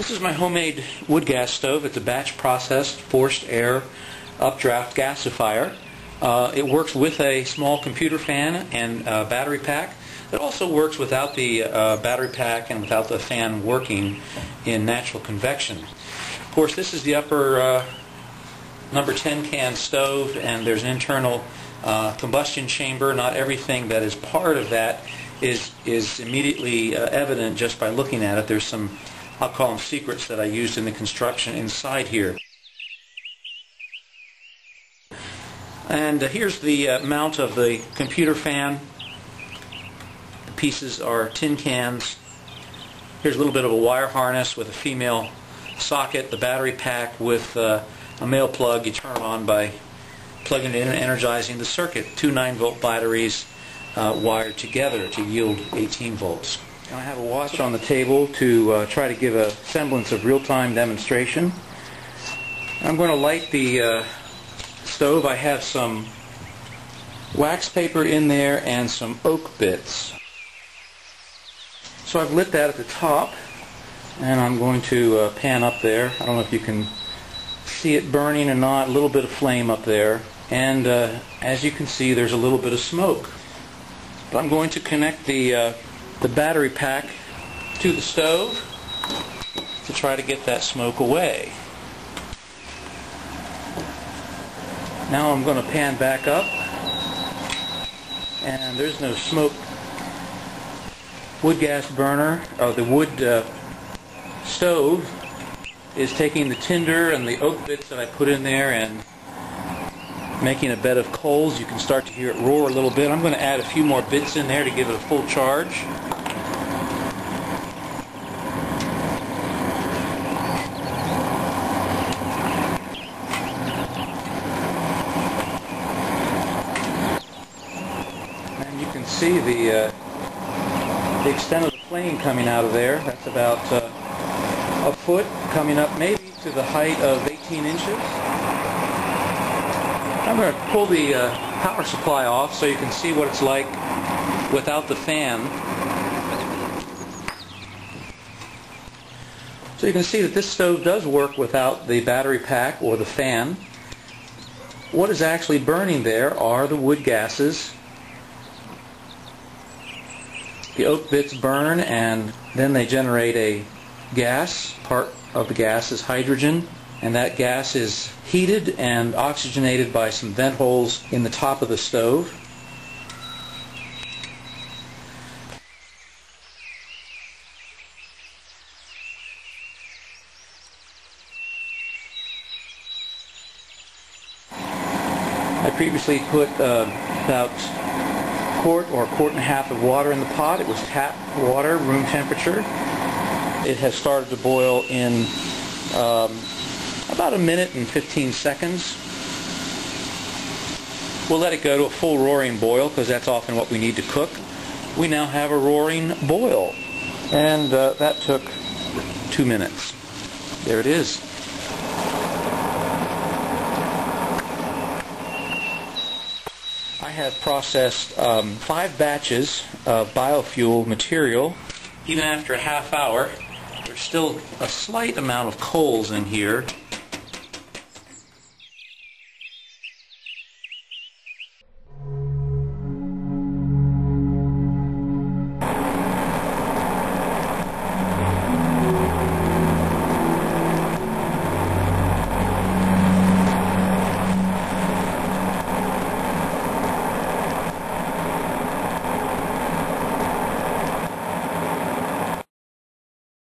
This is my homemade wood gas stove. It's a batch processed forced air updraft gasifier. It works with a small computer fan and battery pack. It also works without the battery pack and without the fan working in natural convection. Of course, this is the upper number 10 can stove, and there's an internal combustion chamber. Not everything that is part of that is immediately evident just by looking at it. There's some, I'll call them secrets, that I used in the construction inside here. And here's the mount of the computer fan. The pieces are tin cans. Here's a little bit of a wire harness with a female socket, the battery pack with a male plug you turn on by plugging it in and energizing the circuit. Two 9-volt batteries wired together to yield 18 volts. And I have a watch on the table to try to give a semblance of real-time demonstration. I'm going to light the stove. I have some wax paper in there and some oak bits. So I've lit that at the top, and I'm going to pan up there. I don't know if you can see it burning or not. A little bit of flame up there, and as you can see, there's a little bit of smoke. But I'm going to connect the battery pack to the stove to try to get that smoke away. Now I'm going to pan back up, and there's no smoke. Wood gas burner, or the wood stove, is taking the tinder and the oak bits that I put in there and making a bed of coals. You can start to hear it roar a little bit. I'm going to add a few more bits in there to give it a full charge. And you can see the extent of the flame coming out of there. That's about a foot, coming up maybe to the height of 18 inches. I'm going to pull the power supply off so you can see what it's like without the fan. So you can see that this stove does work without the battery pack or the fan. What is actually burning there are the wood gases. The oak bits burn, and then they generate a gas. Part of the gas is hydrogen, and that gas is heated and oxygenated by some vent holes in the top of the stove. I previously put about quart or quart and a half of water in the pot. It was tap water, room temperature. It has started to boil in about a minute and 15 seconds. We'll let it go to a full roaring boil because that's often what we need to cook. We now have a roaring boil, and that took 2 minutes. There it is. I have processed 5 batches of biofuel material. Even after a half hour, there's still a slight amount of coals in here.